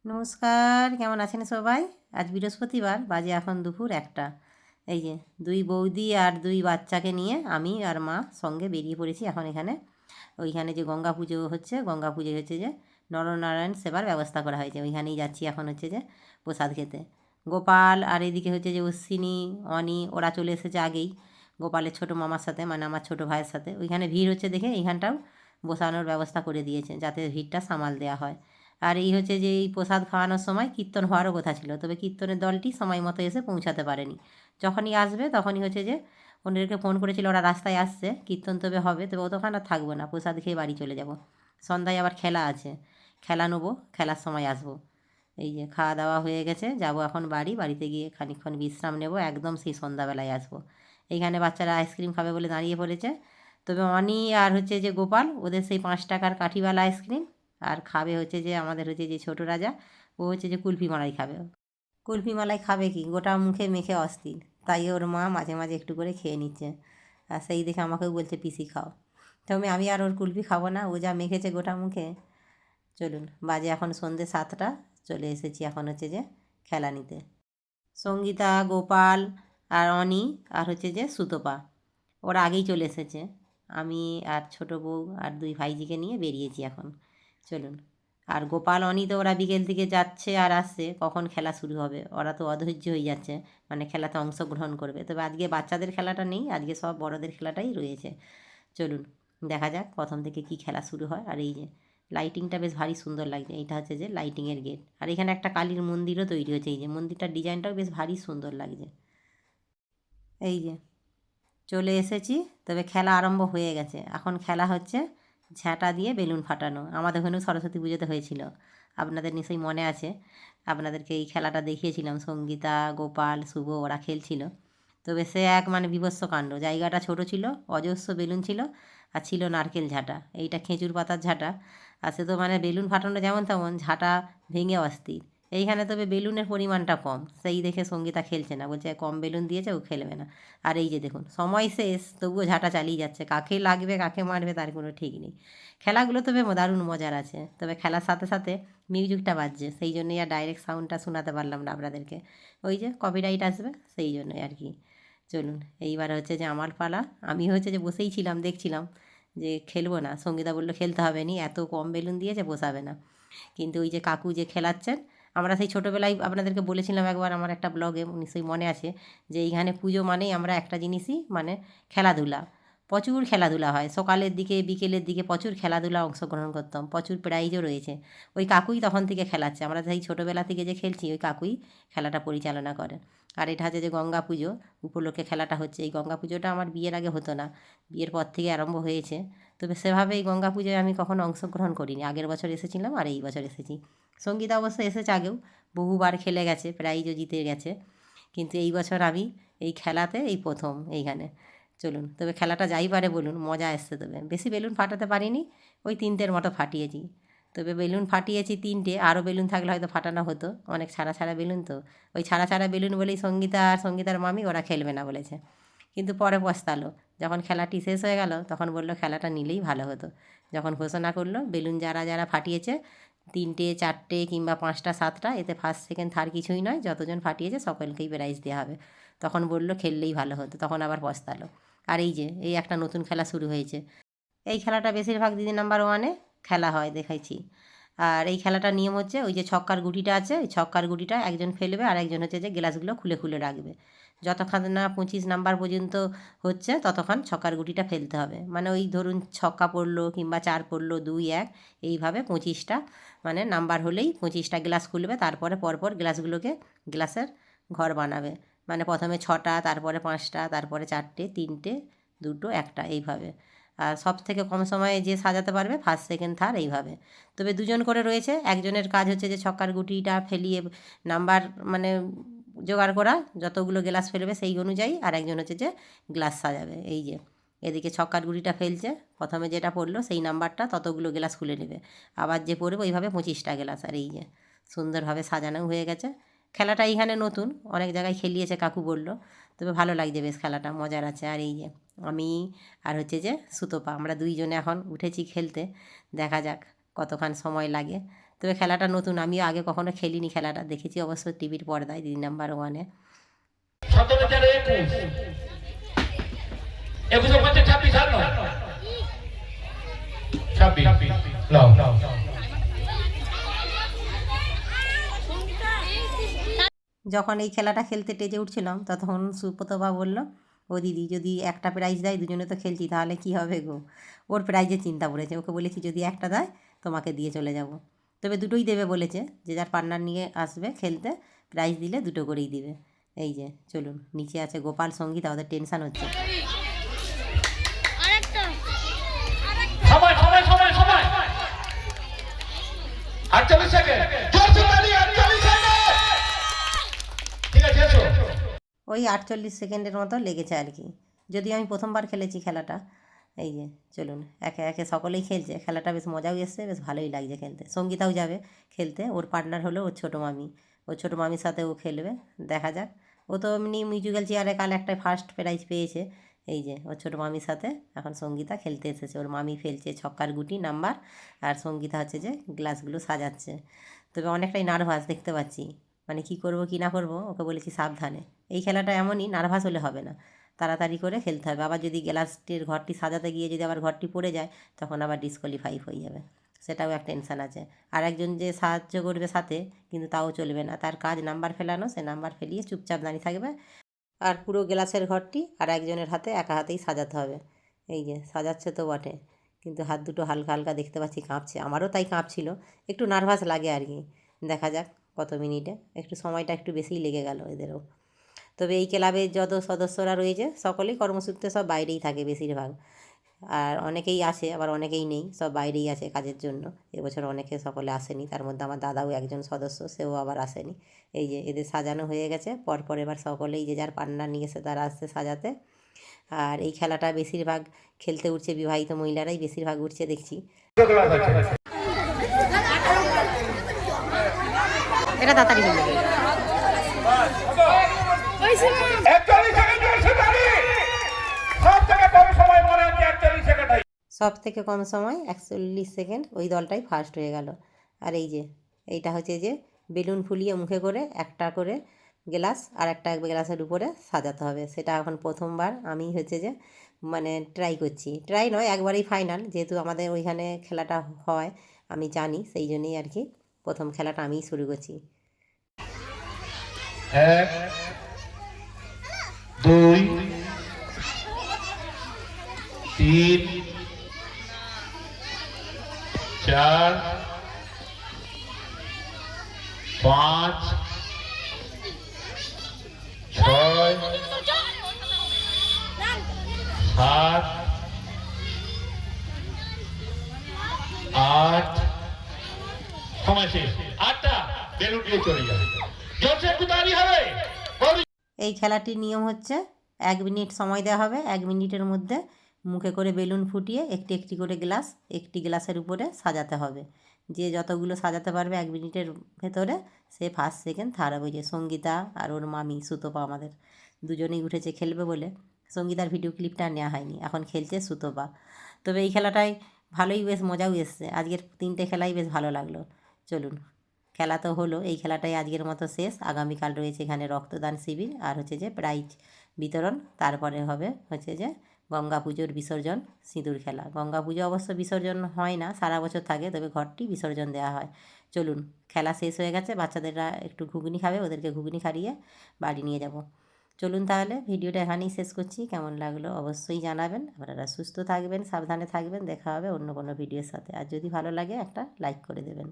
নমস্কার, কেমন আছেন সবাই? আজ বৃহস্পতিবার, বাজে এখন দুপুর 1টা। এই যে 2 বৌদি আর 2 বাচ্চাকে নিয়ে আমি আর মা সঙ্গে বেরিয়ে পড়েছি এখন এখানে। ওইখানে যে গঙ্গা পুজো হচ্ছে, গঙ্গা পুজোয় হচ্ছে যে নরনারায়ণ সেবার ব্যবস্থা করা হয়েছে। ওইখানেই যাচ্ছি এখন হচ্ছে যে প্রসাদ খেতে। গোপাল আর এদিকে হচ্ছে যে অশ্বিনী, অনি ওরা চলে এসেছে আগেই গোপালের ছোটো মামার সাথে, মানে আমার ছোটো ভাইয়ের সাথে। ওইখানে ভিড় হচ্ছে দেখে এইখানটাও বসানোর ব্যবস্থা করে দিয়েছে যাতে ভিড়টা সামাল দেওয়া হয়। আর এই হচ্ছে যে এই প্রসাদ খাওয়ানোর সময় কীর্তন হওয়ারও কথা ছিল, তবে কীর্তনের দলটি সময় মতো এসে পৌঁছাতে পারেনি। যখনই আসবে তখনই হচ্ছে যে ওদেরকে ফোন করেছিল, ওরা রাস্তায় আসছে, কীর্তন তবে হবে, তবে অতক্ষণ আর থাকবো না, প্রসাদ খেয়ে বাড়ি চলে যাব। সন্ধ্যায় আবার খেলা আছে, খেলা নেবো, খেলার সময় আসবো। এই যে খাওয়া দাওয়া হয়ে গেছে, যাব এখন বাড়ি, বাড়িতে গিয়ে খানিকক্ষণ বিশ্রাম নেব, একদম সেই সন্ধ্যাবেলায় আসবো। এইখানে বাচ্চারা আইসক্রিম খাবে বলে দাঁড়িয়ে পড়েছে, তবে অনি আর হচ্ছে যে গোপাল ওদের সেই 5 টাকার কাঠিওয়ালা আইসক্রিম, আর খাবে হচ্ছে যে আমাদের হচ্ছে যে ছোটো রাজা, ও হচ্ছে যে কুলফি মালাই খাবে। কুলফি মালাই খাবে কি, গোটা মুখে মেখে অস্থির, তাই ওর মা মাঝে মাঝে একটু করে খেয়ে নিচ্ছে। আর সেই দেখে আমাকেও বলছে পিসি খাও, তবে আমি আর ওর কুলফি খাবো না, ও যা মেখেছে গোটা মুখে। চলুন, বাজে এখন সন্ধ্যে 7টা, চলে এসেছি এখন হচ্ছে যে খেলা নিতে। সঙ্গীতা, গোপাল আর অনি আর হচ্ছে যে সুতপা ওরা আগেই চলে এসেছে। আমি আর ছোটো বউ আর 2 ভাইজিকে নিয়ে বেরিয়েছি এখন। চলুন। আর গোপাল, অনি তো ওরা বিকেল থেকে যাচ্ছে আর আসছে, কখন খেলা শুরু হবে, ওরা তো অধৈর্য হয়ে যাচ্ছে, মানে খেলাতে অংশগ্রহণ করবে। তবে আজকে বাচ্চাদের খেলাটা নেই, আজকে সব বড়দের খেলাটাই রয়েছে। চলুন, দেখা যাক প্রথম থেকে কি খেলা শুরু হয়। আর এই যে লাইটিংটা বেশ ভারী সুন্দর লাগছে, এইটা হচ্ছে যে লাইটিংয়ের গেট। আর এখানে একটা কালীর মন্দিরও তৈরি হয়েছে, এই যে মন্দিরটার ডিজাইনটাও বেশ ভারী সুন্দর লাগছে। এই যে চলে এসেছি, তবে খেলা আরম্ভ হয়ে গেছে। এখন খেলা হচ্ছে ঝাঁটা দিয়ে বেলুন ফাটানো, আমাদের ওখানেও সরস্বতী পুজোতে হয়েছিল, আপনাদের নিশ্চয়ই মনে আছে। আপনাদেরকে এই খেলাটা দেখিয়েছিলাম, সঙ্গীতা, গোপাল, শুভ ওরা খেলছিল। তবে সে এক মানে বীভৎস কাণ্ড, জায়গাটা ছোট ছিল, অজস্র বেলুন ছিল, আর ছিল নারকেল ঝাঁটা, এইটা খেজুর পাতার ঝাঁটা। আর সে তো মানে বেলুন ফাটানো যেমন তেমন, ঝাঁটা ভেঙে অস্থির। এইখানে তবে বেলুনের পরিমাণটা কম, সেই দেখে সঙ্গীতা খেলছে না, বলছে কম বেলুন দিয়েছে, ও খেলবে না। আর এই যে দেখুন, সময় শেষ তবুও ঝাঁটা চালিয়ে যাচ্ছে, কাকে লাগবে কাকে মারবে তার কোনো ঠিক নেই। খেলাগুলো তবে দারুণ মজার আছে, তবে খেলার সাথে সাথে মিউজিকটা বাজছে, সেই জন্যই আর ডাইরেক্ট সাউন্ডটা শোনাতে পারলাম না আপনাদেরকে, ওই যে কপিরাইট আসবে সেই জন্যই আর কি। চলুন, এইবার হচ্ছে যে আমার পালা। আমি হচ্ছে যে বসেই ছিলাম, দেখছিলাম যে খেলবো না, সঙ্গীতা বললো খেলতে হবে নি, এত কম বেলুন দিয়েছে পোষাবে না। কিন্তু ওই যে কাকু যে খেলাচ্ছেন, আমরা সেই ছোটোবেলায় আপনাদেরকে বলেছিলাম একবার আমার একটা ব্লগে, নিশ্চয়ই মনে আছে, যে এইখানে পুজো মানেই আমরা একটা জিনিসই মানে খেলাধুলা, প্রচুর খেলাধুলা হয়, সকালের দিকে বিকেলের দিকে প্রচুর খেলাধুলা অংশগ্রহণ করতাম, প্রচুর প্রাইজও রয়েছে। ওই কাকুই তখন থেকে খেলাচ্ছে, আমরা সেই ছোটোবেলা থেকে যে খেলছি ওই কাকুই খেলাটা পরিচালনা করে। আর এটা হচ্ছে যে গঙ্গা পুজো উপলক্ষে খেলাটা হচ্ছে। এই গঙ্গা পুজোটা আমার বিয়ের আগে হতো না, বিয়ের পর থেকে আরম্ভ হয়েছে। তবে সেভাবে এই গঙ্গা পুজোয় আমি কখনো অংশগ্রহণ করিনি, আগের বছর এসেছিলাম আর এই বছর এসেছি। সঙ্গীতা অবশ্য এসেছে আগেও, বহুবার খেলে গেছে, প্রাইজও জিতে গেছে, কিন্তু এই বছর আমি এই খেলাতে এই প্রথম এইখানে। চলুন, তবে খেলাটা যাই পারে বলুন, মজা এসছে, তবে বেশি বেলুন ফাটাতে পারিনি, ওই 3টের মতো ফাটিয়েছি। তবে বেলুন ফাটিয়েছি 3টে, আরও বেলুন থাকলে হয়তো ফাটানো হতো, অনেক ছাড়া ছাড়া বেলুন তো, ওই ছাড়া ছাড়া বেলুন বলেই সঙ্গীতা আর সঙ্গীতার মামি ওরা খেলবে না বলেছে। কিন্তু পরে পস্তালো, যখন খেলাটি শেষ হয়ে গেল তখন বললো খেলাটা নিলেই ভালো হতো। যখন ঘোষণা করলো বেলুন যারা যারা ফাটিয়েছে, 3টে 4টে কিংবা 5টা 7টা, এতে ফার্স্ট সেকেন্ড থার্ড কিছুই নয়, যতজন ফাটিয়েছে সকলকেই প্রাইজ দেওয়া হবে, তখন বললো খেললেই ভালো হতো, তখন আবার পস্তালো। আর এই যে এই একটা নতুন খেলা শুরু হয়েছে, এই খেলাটা বেশিরভাগ দিদি নাম্বার 1-এ খেলা হয় দেখাইছি। আর এই খেলাটার নিয়ম হচ্ছে ওই যে ছক্কার গুটিটা আছে, ওই ছক্কার গুটিটা একজন ফেলবে আর একজন হচ্ছে যে গ্লাসগুলো খুলে খুলে রাখবে, যতক্ষণ না 25 নাম্বার পর্যন্ত হচ্ছে ততক্ষণ ছক্কার গুটিটা ফেলতে হবে। মানে ওই ধরুন ছক্কা পড়লো কিংবা 4 পড়লো, 2 1 এইভাবে 25টা মানে নাম্বার হলেই 25টা গ্লাস খুলবে, তারপরে পরপর গ্লাসগুলোকে গ্লাসের ঘর বানাবে। মানে প্রথমে 6টা, তারপরে 5টা, তারপরে 4টে, 3টে, 2টো, 1টা, এইভাবে। আর সব থেকে কম সময়ে যে সাজাতে পারবে ফার্স্ট সেকেন্ড থার্ড এইভাবে। তবে দুজন করে রয়েছে, একজনের কাজ হচ্ছে যে ছক্কার গুটিটা ফেলিয়ে নাম্বার মানে জোগাড় করা, যতগুলো গ্লাস ফেলবে সেই অনুযায়ী, আর একজন হচ্ছে যে গ্লাস সাজাবে। এই যে এদিকে ছক্কার গুটিটা ফেলছে, প্রথমে যেটা পড়লো সেই নাম্বারটা ততগুলো গ্লাস খুলে নেবে, আবার যে পড়বে ওইভাবে 25টা গ্লাস। আর এই যে সুন্দরভাবে সাজানো হয়ে গেছে। খেলাটা এইখানে নতুন, অনেক জায়গায় খেলিয়েছে কাকু বললো, তবে ভালো লাগছে বেশ, খেলাটা মজার আছে। আর এই যে আমি আর হচ্ছে যে সুতপা, আমরা 2 জনে এখন উঠেছি খেলতে, দেখা যাক কতক্ষণ সময় লাগে। তবে খেলাটা নতুন, আমিও আগে কখনো খেলিনি, খেলাটা দেখেছি অবশ্য টিভির পর্দায় দিদি নাম্বার ওয়ানে। 26 যখন এই খেলাটা খেলতে টেজে উঠছিলাম তখন সুব্রতবা বলল, ও দিদি যদি একটা প্রাইজ দেয়, দুজনে তো খেলছি, তাহলে কি হবে গো। ওর প্রাইজের চিন্তা পড়েছে, ওকে বলেছি যদি একটা দেয় তোমাকে দিয়ে চলে যাব। তবে দুটোই দেবে বলেছে, যে যার পার্টনার নিয়ে আসবে খেলতে, প্রাইজ দিলে দুটো করেই দিবে। এই যে চলুন, নিচে আছে গোপাল সঙ্গীতা, ওদের টেনশান হচ্ছে। আরেকটা সময় সময় সময় সময় 48 সেকেন্ড, জোরসে তালি, 48 সেকেন্ড। ঠিক আছে, এসো। ওই 48 সেকেন্ডের মতো লেগেছে আর কি, যদিও আমি প্রথমবার খেলেছি খেলাটা। এই যে চলুন, একে একে সকলেই খেলছে, খেলাটা বেশ মজাও এসছে, বেশ ভালোই লাগছে খেলতে। সঙ্গীতাও যাবে খেলতে, ওর পার্টনার হলো ওর ছোটো মামি, ওর ছোটো মামির সাথে ও খেলবে, দেখা যাক। ও তো এমনি মিউজিক্যাল চেয়ারে কাল একটা ফার্স্ট প্রাইজ পেয়েছে। এই যে ওর ছোটো মামির সাথে এখন সঙ্গীতা খেলতে এসেছে, ওর মামি ফেলছে ছক্কার গুটি নাম্বার, আর সঙ্গীতা হচ্ছে যে গ্লাসগুলো সাজাচ্ছে। তবে অনেকটাই নার্ভাস দেখতে পাচ্ছি, মানে কী করবো কী না করবো, ওকে বলেছি সাবধানে। এই খেলাটা এমনই, নার্ভাস হলে হবে না, তাড়াতাড়ি করে খেলতে হবে। আবার যদি গ্লাসটির ঘরটি সাজাতে গিয়ে যদি আবার ঘরটি পড়ে যায়, তখন আবার ডিসকোয়ালিফাই হয়ে যাবে, সেটাও এক টেনশান আছে। আর একজন যে সাহায্য করবে সাথে, কিন্তু তাও চলবে না, তার কাজ নাম্বার ফেলানো, সে নাম্বার ফেলিয়ে চুপচাপ দাঁড়িয়ে থাকবে, আর পুরো গ্লাসের ঘরটি আর একজনের হাতে একা হাতেই সাজাতে হবে। এই যে সাজাচ্ছে তো বটে, কিন্তু হাত দুটো হালকা হালকা দেখতে পাচ্ছি কাঁপছে, আমারও তাই কাঁপছিল, একটু নার্ভাস লাগে আর কি। দেখা যাক কত মিনিটে, একটু সময়টা একটু বেশিই লেগে গেল এদেরও। তবে এই ক্লাবের যত সদস্যরা রয়েছে সকলেই কর্মসূত্রে সব বাইরেই থাকে বেশিরভাগ, আর অনেকেই আসে আবার অনেকেই নেই, সব বাইরেই আছে কাজের জন্য। এবছর অনেকে সকলে আসেনি, তার মধ্যে আমার দাদাও একজন সদস্য, সেও আবার আসেনি। এই যে এদের সাজানো হয়ে গেছে, পরপর এবার সকলেই যে যার পান্নার নিয়ে এসে তারা আসছে সাজাতে। আর এই খেলাটা বেশিরভাগ খেলতে উঠছে বিবাহিত মহিলারাই বেশিরভাগ উঠছে দেখছি। এটা তাড়াতাড়ি হয়ে যাবে। 41 সেকেন্ড, জোরসে তালি। সব থেকে কম সময় মনে হচ্ছে 41 সেকেন্ড। সব থেকে কম সময় 41 সেকেন্ড, ওই দলটাই ফার্স্ট হয়ে গেল। আর এই যে এইটা হচ্ছে যে বেলুন ফুলিয়ে মুখে করে একটা করে গ্লাস আর একটা গ্লাসের উপরে সাজাতে হবে, সেটা এখন প্রথমবার আমি হচ্ছে যে মানে ট্রাই করছি, ট্রাই নয় একবারেই ফাইনাল, যেহেতু আমাদের ওইখানে খেলাটা হয় আমি জানি, সেই জন্যই আর কি প্রথম খেলাটা আমিই শুরু করছি। 1 2 3 4 5 6 7 8, সময় শেষ। 8টা বেলুন দিয়ে চলে যাবে, জোরসে একটু তালি হবে। এই খেলাটির নিয়ম হচ্ছে 1 মিনিট সময় দেওয়া হবে, 1 মিনিটের মধ্যে মুখে করে বেলুন ফুটিয়ে একটি একটি করে গ্লাস একটি গ্লাসের উপরে সাজাতে হবে। যে যতগুলো সাজাতে পারবে 1 মিনিটের ভেতরে, সে ফার্স্ট সেকেন্ড থার্ড হবে। যে সঙ্গীতা আর ওর মামি সুতপা আমাদের দুজনেই উঠেছে খেলবে বলে, সঙ্গীতার ভিডিও ক্লিপটা নেওয়া হয়নি, এখন খেলছে সুতপা। তবে এই খেলাটায় ভালোই বেশ মজাও এসছে, আজকের 3টে খেলাই বেশ ভালো লাগলো। চলুন, খেলা তো হলো, এই খেলাটাই আজকের মতো শেষ। আগামীকাল রয়েছে এখানে রক্তদান শিবির আর হচ্ছে যে প্রাইজ বিতরণ, তারপরে হবে হচ্ছে যে গঙ্গা পুজোর বিসর্জন, সিঁদুর খেলা। গঙ্গা পুজো অবশ্য বিসর্জন হয় না, সারা বছর থাকে, তবে ঘরটি বিসর্জন দেওয়া হয়। চলুন, খেলা শেষ হয়ে গেছে, বাচ্চাদেররা একটু ঘুগনি খাবে, ওদেরকে ঘুগনি খাইয়ে বাড়ি নিয়ে যাব। চলুন তাহলে ভিডিওটা এখানেই শেষ করছি, কেমন লাগলো অবশ্যই জানাবেন। আপনারা সুস্থ থাকবেন, সাবধানে থাকবেন, দেখা হবে অন্য কোনো ভিডিওর সাথে। আর যদি ভালো লাগে একটা লাইক করে দেবেন।